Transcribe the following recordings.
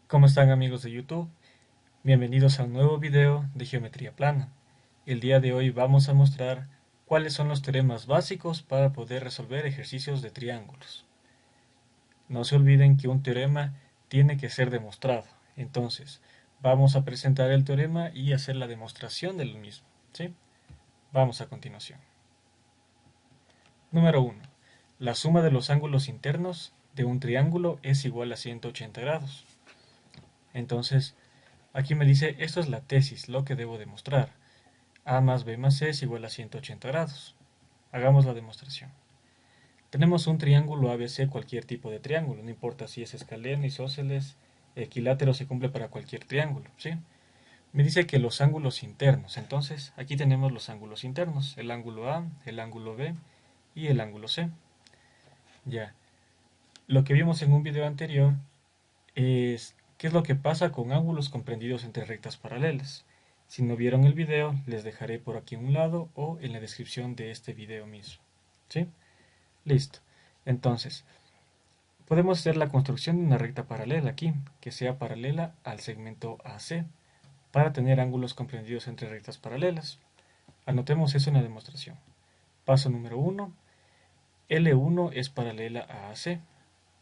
¿Cómo están amigos de YouTube? Bienvenidos a un nuevo video de geometría plana. El día de hoy vamos a mostrar cuáles son los teoremas básicos para poder resolver ejercicios de triángulos. No se olviden que un teorema tiene que ser demostrado. Entonces, vamos a presentar el teorema y hacer la demostración del mismo. ¿Sí? Vamos a continuación. Número 1. La suma de los ángulos internos de un triángulo es igual a 180 grados. Entonces, aquí me dice, esto es la tesis, lo que debo demostrar. A más B más C es igual a 180 grados. Hagamos la demostración. Tenemos un triángulo ABC, cualquier tipo de triángulo, no importa si es escaleno, isósceles, equilátero, se cumple para cualquier triángulo, ¿sí? Me dice que los ángulos internos, entonces aquí tenemos los ángulos internos, el ángulo A, el ángulo B y el ángulo C. Ya, lo que vimos en un video anterior es qué es lo que pasa con ángulos comprendidos entre rectas paralelas. Si no vieron el video, les dejaré por aquí a un lado o en la descripción de este video mismo. ¿Sí? Listo. Entonces, podemos hacer la construcción de una recta paralela aquí, que sea paralela al segmento AC, para tener ángulos comprendidos entre rectas paralelas. Anotemos eso en la demostración. Paso número 1. L1 es paralela a AC.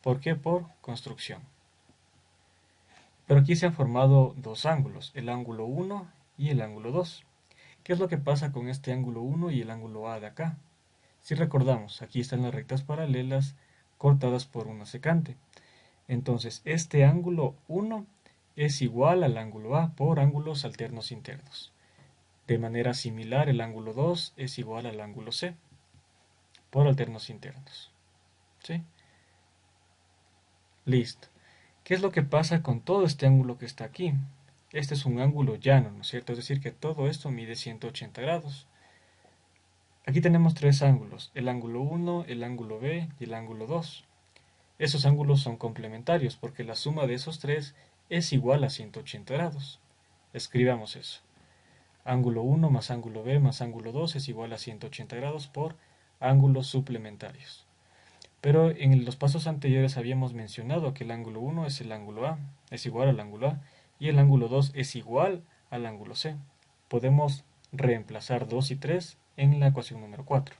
¿Por qué? Por construcción. Pero aquí se han formado dos ángulos, el ángulo 1 y el ángulo 2. ¿Qué es lo que pasa con este ángulo 1 y el ángulo A de acá? Si recordamos, aquí están las rectas paralelas cortadas por una secante. Entonces, este ángulo 1 es igual al ángulo A por ángulos alternos internos. De manera similar, el ángulo 2 es igual al ángulo C por alternos internos. ¿Sí? Listo. ¿Qué es lo que pasa con todo este ángulo que está aquí? Este es un ángulo llano, ¿no es cierto? Es decir, que todo esto mide 180 grados. Aquí tenemos tres ángulos, el ángulo 1, el ángulo B y el ángulo 2. Esos ángulos son complementarios porque la suma de esos tres es igual a 180 grados. Escribamos eso. Ángulo 1 más ángulo B más ángulo 2 es igual a 180 grados por ángulos suplementarios. Pero en los pasos anteriores habíamos mencionado que el ángulo 1 es el ángulo A, es igual al ángulo A, y el ángulo 2 es igual al ángulo C. Podemos reemplazar 2 y 3 en la ecuación número 4.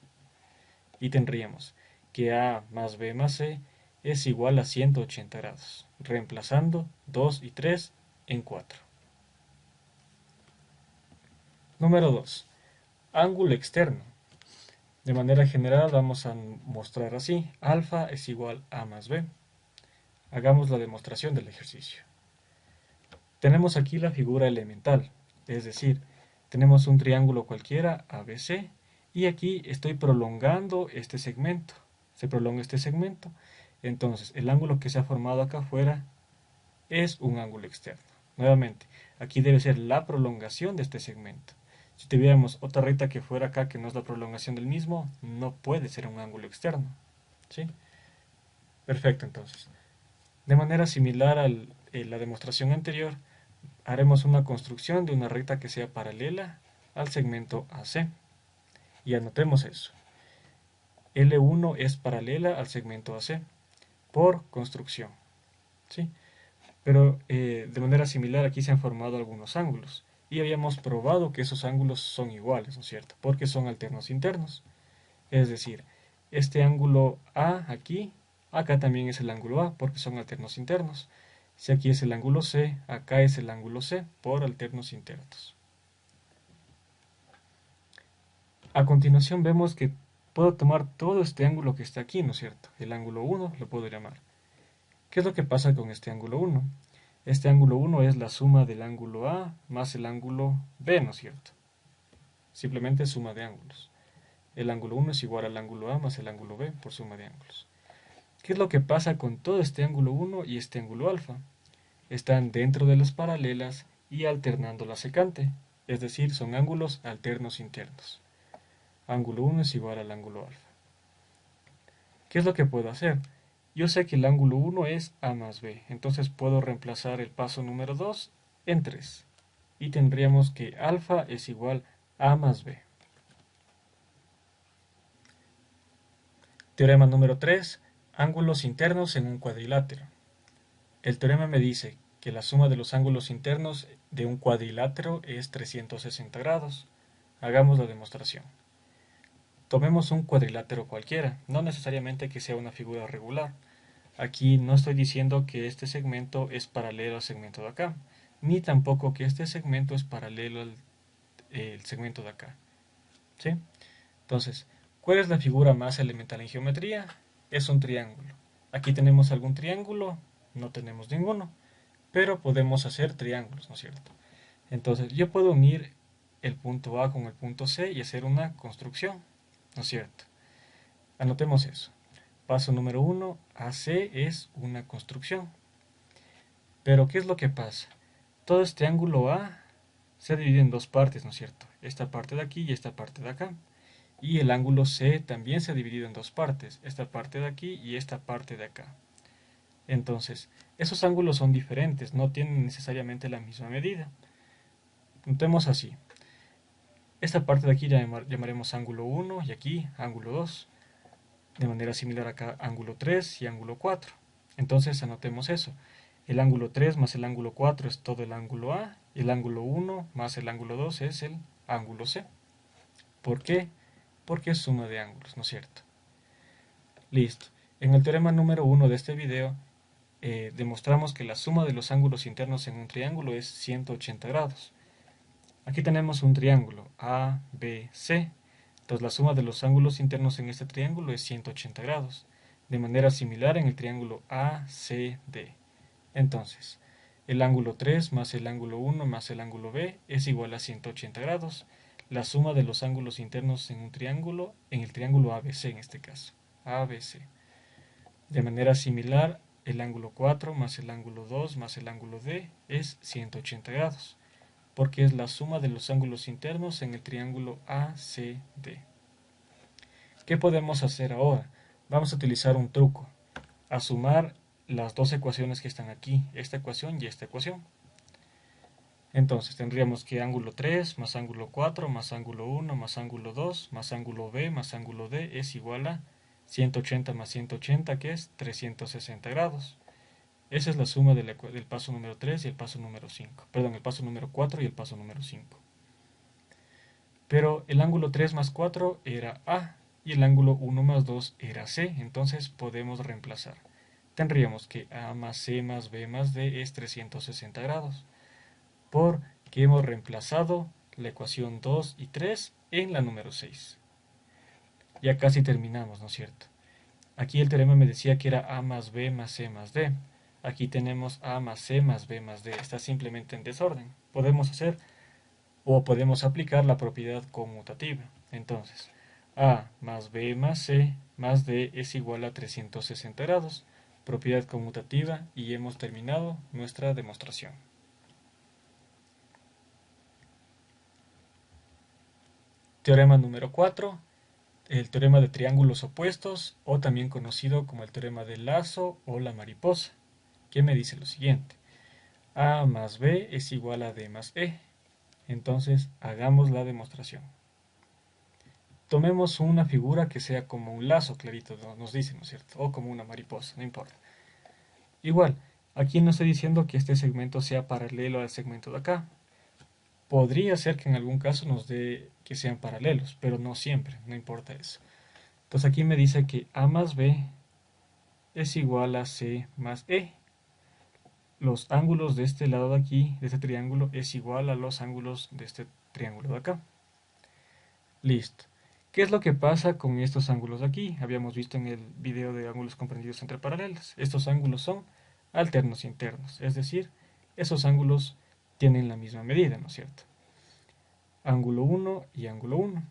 Y tendríamos que A más B más C es igual a 180 grados, reemplazando 2 y 3 en 4. Número 2. Ángulo externo. De manera general vamos a mostrar así, alfa es igual a más b. Hagamos la demostración del ejercicio. Tenemos aquí la figura elemental, es decir, tenemos un triángulo cualquiera ABC y aquí estoy prolongando este segmento. Se prolonga este segmento, entonces el ángulo que se ha formado acá afuera es un ángulo externo. Nuevamente, aquí debe ser la prolongación de este segmento. Si tuviéramos otra recta que fuera acá que no es la prolongación del mismo, no puede ser un ángulo externo. ¿Sí? Perfecto, entonces. De manera similar a la demostración anterior, haremos una construcción de una recta que sea paralela al segmento AC. Y anotemos eso. L1 es paralela al segmento AC por construcción. ¿Sí? Pero de manera similar aquí se han formado algunos ángulos. Y habíamos probado que esos ángulos son iguales, ¿no es cierto? Porque son alternos internos. Es decir, este ángulo A aquí, acá también es el ángulo A porque son alternos internos. Si aquí es el ángulo C, acá es el ángulo C por alternos internos. A continuación vemos que puedo tomar todo este ángulo que está aquí, ¿no es cierto? El ángulo 1 lo puedo llamar. ¿Qué es lo que pasa con este ángulo 1? Este ángulo 1 es la suma del ángulo A más el ángulo B, ¿no es cierto? Simplemente suma de ángulos. El ángulo 1 es igual al ángulo A más el ángulo B por suma de ángulos. ¿Qué es lo que pasa con todo este ángulo 1 y este ángulo alfa? Están dentro de las paralelas y alternando la secante, es decir, son ángulos alternos internos. Ángulo 1 es igual al ángulo alfa. ¿Qué es lo que puedo hacer? Yo sé que el ángulo 1 es A más B, entonces puedo reemplazar el paso número 2 en 3. Y tendríamos que alfa es igual a más b. Teorema número 3. Ángulos internos en un cuadrilátero. El teorema me dice que la suma de los ángulos internos de un cuadrilátero es 360 grados. Hagamos la demostración. Tomemos un cuadrilátero cualquiera, no necesariamente que sea una figura regular. Aquí no estoy diciendo que este segmento es paralelo al segmento de acá, ni tampoco que este segmento es paralelo al el segmento de acá. ¿Sí? Entonces, ¿cuál es la figura más elemental en geometría? Es un triángulo. Aquí tenemos algún triángulo, no tenemos ninguno, pero podemos hacer triángulos, ¿no es cierto? Entonces, yo puedo unir el punto A con el punto C y hacer una construcción, ¿no es cierto? Anotemos eso. Paso número 1, AC es una construcción. Pero, ¿qué es lo que pasa? Todo este ángulo A se divide en dos partes, ¿no es cierto? Esta parte de aquí y esta parte de acá. Y el ángulo C también se ha dividido en dos partes, esta parte de aquí y esta parte de acá. Entonces, esos ángulos son diferentes, no tienen necesariamente la misma medida. Notemos así. Esta parte de aquí llamaremos ángulo 1 y aquí ángulo 2. De manera similar acá ángulo 3 y ángulo 4. Entonces anotemos eso. El ángulo 3 más el ángulo 4 es todo el ángulo A y el ángulo 1 más el ángulo 2 es el ángulo C. ¿Por qué? Porque es suma de ángulos, ¿no es cierto? Listo. En el teorema número 1 de este video demostramos que la suma de los ángulos internos en un triángulo es 180 grados. Aquí tenemos un triángulo A, B, C. Entonces la suma de los ángulos internos en este triángulo es 180 grados. De manera similar en el triángulo ACD. Entonces, el ángulo 3 más el ángulo 1 más el ángulo B es igual a 180 grados. La suma de los ángulos internos en un triángulo, en el triángulo ABC en este caso. ABC. De manera similar, el ángulo 4 más el ángulo 2 más el ángulo D es 180 grados, porque es la suma de los ángulos internos en el triángulo ACD. ¿Qué podemos hacer ahora? Vamos a utilizar un truco, a sumar las dos ecuaciones que están aquí, esta ecuación y esta ecuación. Entonces tendríamos que ángulo 3 más ángulo 4 más ángulo 1 más ángulo 2 más ángulo B más ángulo D es igual a 180 más 180, que es 360 grados. Esa es la suma del paso número 3 y el paso número 5. Perdón, el paso número 4 y el paso número 5. Pero el ángulo 3 más 4 era A y el ángulo 1 más 2 era C, entonces podemos reemplazar. Tendríamos que A más C más B más D es 360 grados, porque hemos reemplazado la ecuación 2 y 3 en la número 6. Ya casi terminamos, ¿no es cierto? Aquí el teorema me decía que era A más B más C más D. Aquí tenemos A más C más B más D. Está simplemente en desorden. Podemos hacer o podemos aplicar la propiedad conmutativa. Entonces, A más B más C más D es igual a 360 grados. Propiedad conmutativa, y hemos terminado nuestra demostración. Teorema número 4. El teorema de triángulos opuestos, o también conocido como el teorema del lazo o la mariposa, que me dice lo siguiente: A más B es igual a D más E. Entonces, hagamos la demostración. Tomemos una figura que sea como un lazo, clarito, nos dice, ¿no es cierto? O como una mariposa, no importa. Igual, aquí no estoy diciendo que este segmento sea paralelo al segmento de acá. Podría ser que en algún caso nos dé que sean paralelos, pero no siempre, no importa eso. Entonces aquí me dice que A más B es igual a C más E. Los ángulos de este lado de aquí, de este triángulo, es igual a los ángulos de este triángulo de acá. Listo. ¿Qué es lo que pasa con estos ángulos de aquí? Habíamos visto en el video de ángulos comprendidos entre paralelos. Estos ángulos son alternos internos, es decir, esos ángulos tienen la misma medida, ¿no es cierto? Ángulo 1 y ángulo 1,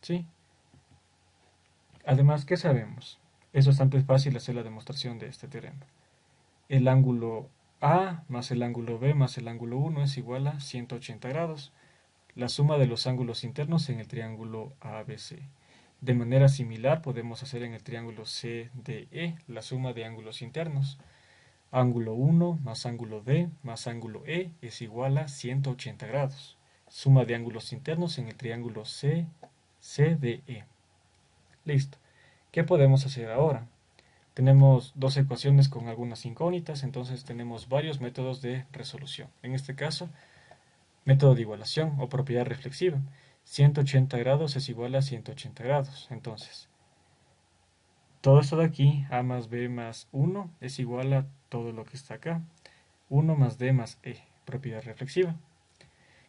¿sí? Además, ¿qué sabemos? Es bastante fácil hacer la demostración de este teorema. El ángulo A más el ángulo B más el ángulo 1 es igual a 180 grados. La suma de los ángulos internos en el triángulo ABC. De manera similar podemos hacer en el triángulo CDE la suma de ángulos internos. Ángulo 1 más ángulo D más ángulo E es igual a 180 grados. Suma de ángulos internos en el triángulo CDE. Listo. ¿Qué podemos hacer ahora? Tenemos dos ecuaciones con algunas incógnitas, entonces tenemos varios métodos de resolución. En este caso, método de igualación o propiedad reflexiva. 180 grados es igual a 180 grados. Entonces, todo esto de aquí, a más b más 1, es igual a todo lo que está acá. 1 más d más e, propiedad reflexiva.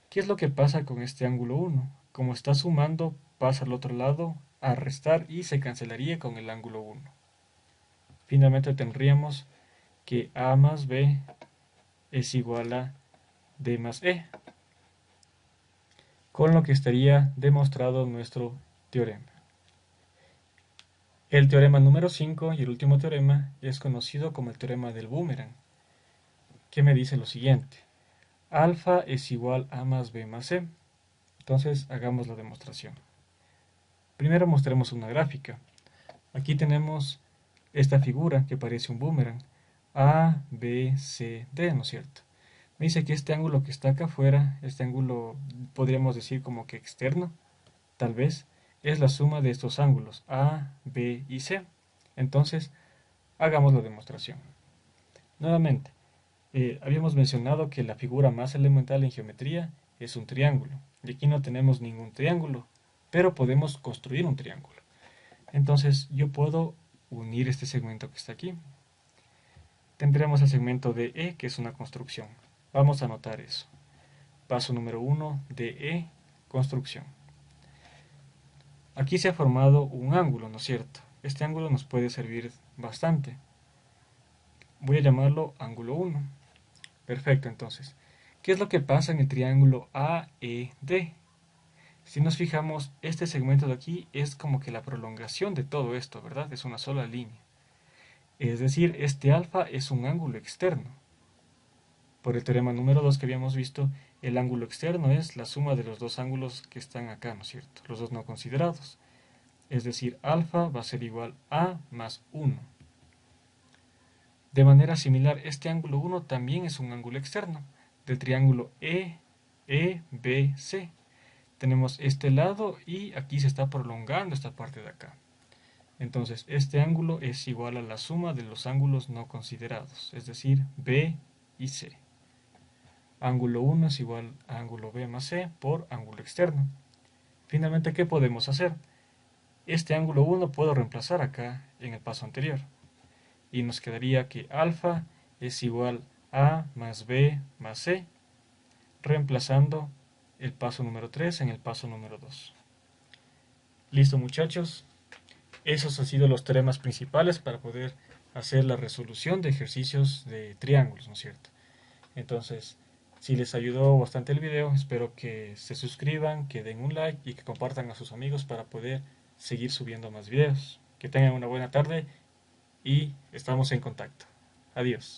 ¿Qué es lo que pasa con este ángulo 1? Como está sumando, pasa al otro lado a restar y se cancelaría con el ángulo 1. Finalmente tendríamos que a más b es igual a d más e, con lo que estaría demostrado nuestro teorema. El teorema número 5 y el último teorema es conocido como el teorema del boomerang, que me dice lo siguiente: alfa es igual a más b más c. Entonces hagamos la demostración. Primero mostremos una gráfica. Aquí tenemos esta figura que parece un boomerang, A, B, C, D, ¿no es cierto? Me dice que este ángulo que está acá afuera, este ángulo podríamos decir como que externo, tal vez, es la suma de estos ángulos, A, B y C. Entonces, hagamos la demostración. Nuevamente, habíamos mencionado que la figura más elemental en geometría es un triángulo. Y aquí no tenemos ningún triángulo, pero podemos construir un triángulo. Entonces, yo puedo unir este segmento que está aquí. Tendremos el segmento DE, que es una construcción. Vamos a anotar eso. Paso número 1, DE, construcción. Aquí se ha formado un ángulo, ¿no es cierto? Este ángulo nos puede servir bastante. Voy a llamarlo ángulo 1. Perfecto, entonces. ¿Qué es lo que pasa en el triángulo AED? Si nos fijamos, este segmento de aquí es como que la prolongación de todo esto, ¿verdad? Es una sola línea. Es decir, este alfa es un ángulo externo. Por el teorema número 2 que habíamos visto, el ángulo externo es la suma de los dos ángulos que están acá, ¿no es cierto? Los dos no considerados. Es decir, alfa va a ser igual a más 1. De manera similar, este ángulo 1 también es un ángulo externo del triángulo EBC. Tenemos este lado y aquí se está prolongando esta parte de acá. Entonces, este ángulo es igual a la suma de los ángulos no considerados, es decir, B y C. Ángulo 1 es igual a ángulo B más C por ángulo externo. Finalmente, ¿qué podemos hacer? Este ángulo 1 puedo reemplazar acá en el paso anterior. Y nos quedaría que alfa es igual a más B más C, reemplazando el paso número 3 en el paso número 2. Listo, muchachos. Esos han sido los teoremas principales para poder hacer la resolución de ejercicios de triángulos, ¿no es cierto? Entonces, si les ayudó bastante el video, espero que se suscriban, que den un like y que compartan a sus amigos para poder seguir subiendo más videos. Que tengan una buena tarde y estamos en contacto. Adiós.